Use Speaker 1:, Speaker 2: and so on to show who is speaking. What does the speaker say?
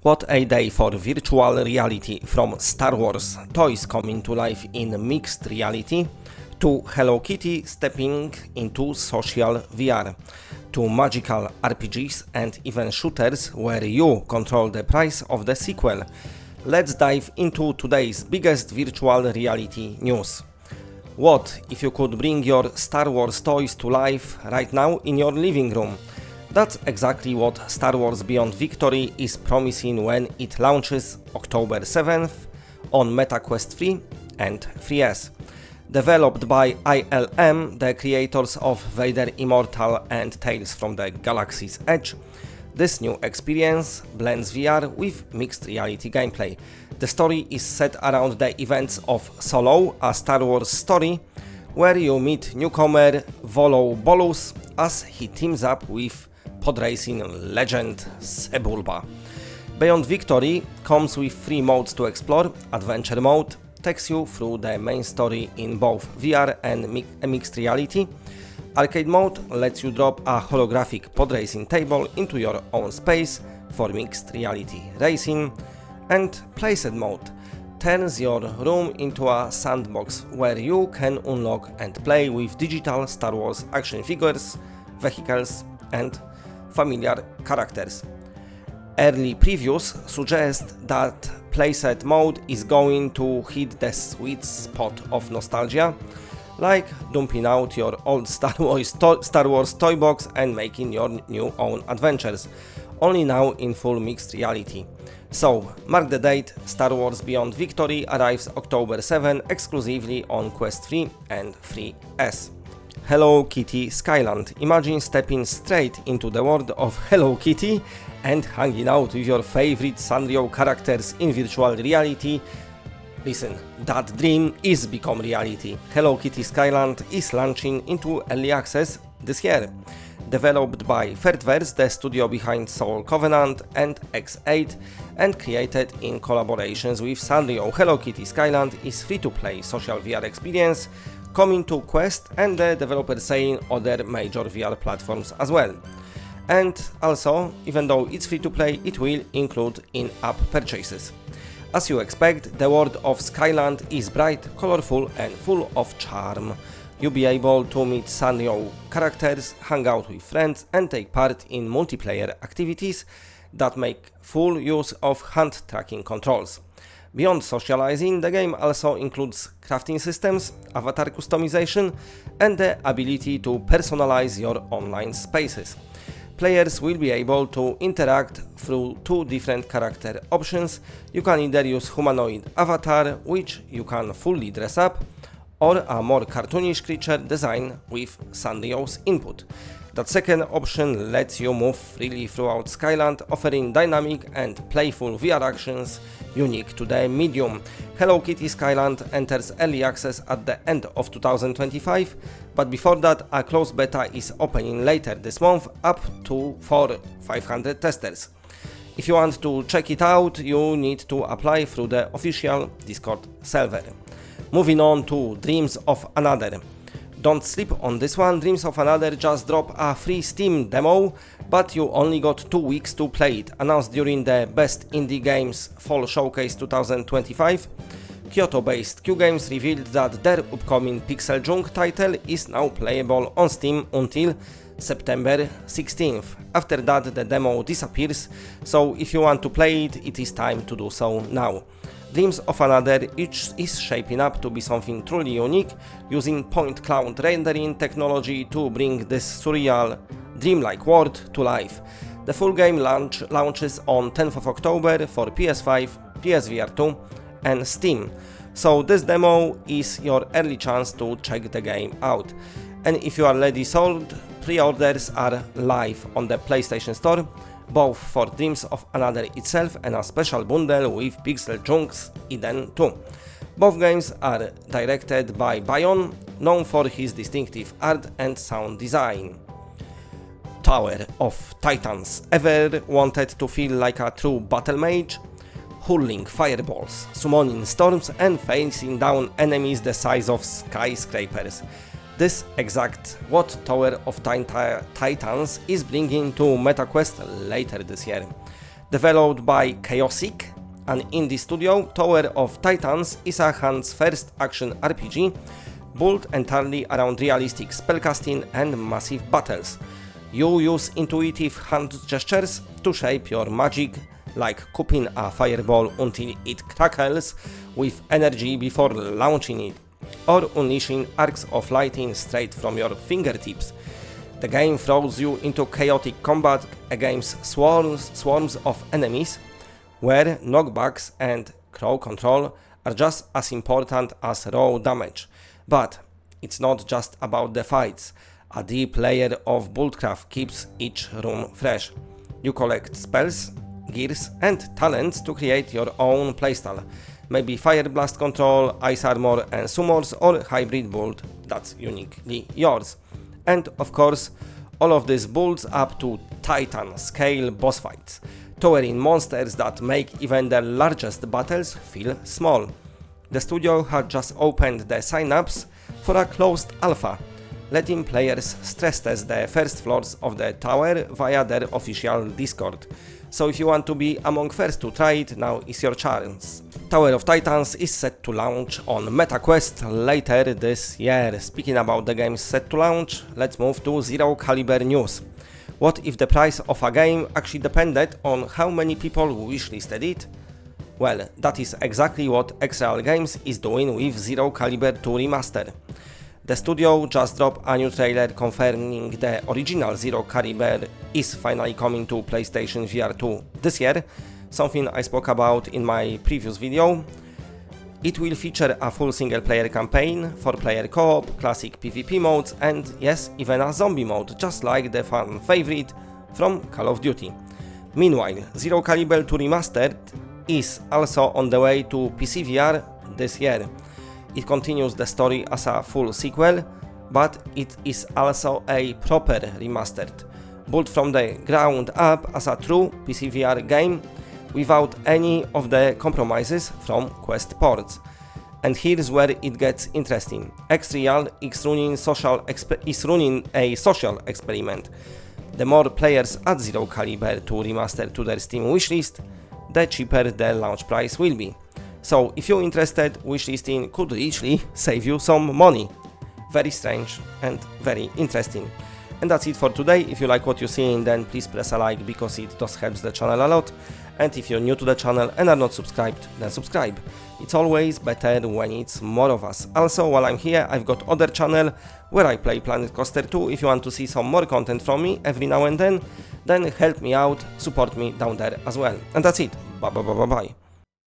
Speaker 1: What a day for virtual reality, from Star Wars toys coming to life in mixed reality, to Hello Kitty stepping into social VR, to magical RPGs and even shooters where you control the price of the sequel. Let's dive into today's biggest virtual reality news. What if you could bring your Star Wars toys to life right now in your living room? That's exactly what Star Wars Beyond Victory is promising when it launches October 7th on MetaQuest 3 and 3S. Developed by ILM, the creators of Vader Immortal and Tales from the Galaxy's Edge, this new experience blends VR with mixed reality gameplay. The story is set around the events of Solo, a Star Wars story, where you meet newcomer Volo Bolus as he teams up with podracing legend Sebulba. Beyond Victory comes with 3 modes to explore. Adventure mode takes you through the main story in both VR and mixed reality. Arcade mode lets you drop a holographic podracing table into your own space for mixed reality racing. And playset mode turns your room into a sandbox where you can unlock and play with digital Star Wars action figures, vehicles and familiar characters. Early previews suggest that playset mode is going to hit the sweet spot of nostalgia, like dumping out your old Star Wars toy box and making your new own adventures, only now in full mixed reality. So, mark the date, Star Wars Beyond Victory arrives October 7 exclusively on Quest 3 and 3S. Hello Kitty Skyland. Imagine stepping straight into the world of Hello Kitty and hanging out with your favorite Sanrio characters in virtual reality. Listen, that dream is become reality. Hello Kitty Skyland is launching into early access this year. Developed by Thirdverse, the studio behind Soul Covenant and X8, and created in collaborations with Sanrio, Hello Kitty Skyland is free-to-play social VR experience coming to Quest and the developer saying other major VR platforms as well. And also, even though it's free to play, it will include in-app purchases. As you expect, the world of Skyland is bright, colorful and full of charm. You'll be able to meet Sanrio characters, hang out with friends and take part in multiplayer activities that make full use of hand tracking controls. Beyond socializing, the game also includes crafting systems, avatar customization, and the ability to personalize your online spaces. Players will be able to interact through 2 different character options. You can either use humanoid avatar, which you can fully dress up, or a more cartoonish creature design with Sanrio's input. That second option lets you move freely throughout Skyland, offering dynamic and playful VR actions unique to the medium. Hello Kitty Skyland enters early access at the end of 2025, but before that a closed beta is opening later this month up to for 500 testers. If you want to check it out, you need to apply through the official Discord server. Moving on to Dreams of Another. Don't sleep on this one. Dreams of Another just dropped a free Steam demo, but you only got 2 weeks to play it. Announced during the Best Indie Games Fall Showcase 2025, Kyoto-based Q Games revealed that their upcoming Pixel Junk title is now playable on Steam until September 16th. After that, the demo disappears, so if you want to play it, it is time to do so now. Dreams of Another is shaping up to be something truly unique, using point cloud rendering technology to bring this surreal, dreamlike world to life. The full game launches on 10th of October for PS5, PSVR2 and Steam, so this demo is your early chance to check the game out. And if you are already sold, pre-orders are live on the PlayStation Store, both for Dreams of Another itself and a special bundle with Pixel Junk's Eden 2. Both games are directed by Bayon, known for his distinctive art and sound design. Tower of Titans. Ever wanted to feel like a true battle mage? Hurling fireballs, summoning storms and facing down enemies the size of skyscrapers. This exact what Tower of Titans is bringing to MetaQuest later this year. Developed by Chaosic, an indie studio, Tower of Titans is a hands-first action RPG built entirely around realistic spellcasting and massive battles. You use intuitive hand gestures to shape your magic, like cupping a fireball until it crackles with energy before launching it, or unleashing arcs of lightning straight from your fingertips. The game throws you into chaotic combat against swarms of enemies, where knockbacks and crowd control are just as important as raw damage. But it's not just about the fights. A deep layer of buildcraft keeps each room fresh. You collect spells, gears and talents to create your own playstyle. Maybe fire blast control, ice armor and summors, or hybrid build that's uniquely yours. And of course, all of this builds up to Titan scale boss fights, towering monsters that make even the largest battles feel small. The studio had just opened the sign-ups for a closed alpha, letting players stress test the first floors of the tower via their official Discord. So if you want to be among first to try it, now is your chance. Tower of Titans is set to launch on MetaQuest later this year. Speaking about the games set to launch, let's move to Zero Caliber news. What if the price of a game actually depended on how many people wishlisted it? Well, that is exactly what Xreal Games is doing with Zero Caliber 2 Remastered. The studio just dropped a new trailer confirming the original Zero Caliber is finally coming to PlayStation VR2 this year, something I spoke about in my previous video. It will feature a full single-player campaign, 4-player co-op, classic PvP modes, and yes, even a zombie mode, just like the fan favorite from Call of Duty. Meanwhile, Zero Caliber 2 Remastered is also on the way to PSVR this year. It continues the story as a full sequel, but it is also a proper remastered, built from the ground up as a true PSVR game without any of the compromises from Quest ports. And here's where it gets interesting. Xreal is running a social experiment. The more players add Zero Caliber 2 Remastered to their Steam wishlist, the cheaper the launch price will be. So if you're interested, wishlisting could literally save you some money. Very strange and very interesting. And that's it for today. If you like what you're seeing, then please press a like because it does help the channel a lot. And if you're new to the channel and are not subscribed, then subscribe. It's always better when it's more of us. Also, while I'm here, I've got other channel where I play Planet Coaster 2. If you want to see some more content from me every now and then help me out, support me down there as well. And that's it. Bye bye bye bye bye.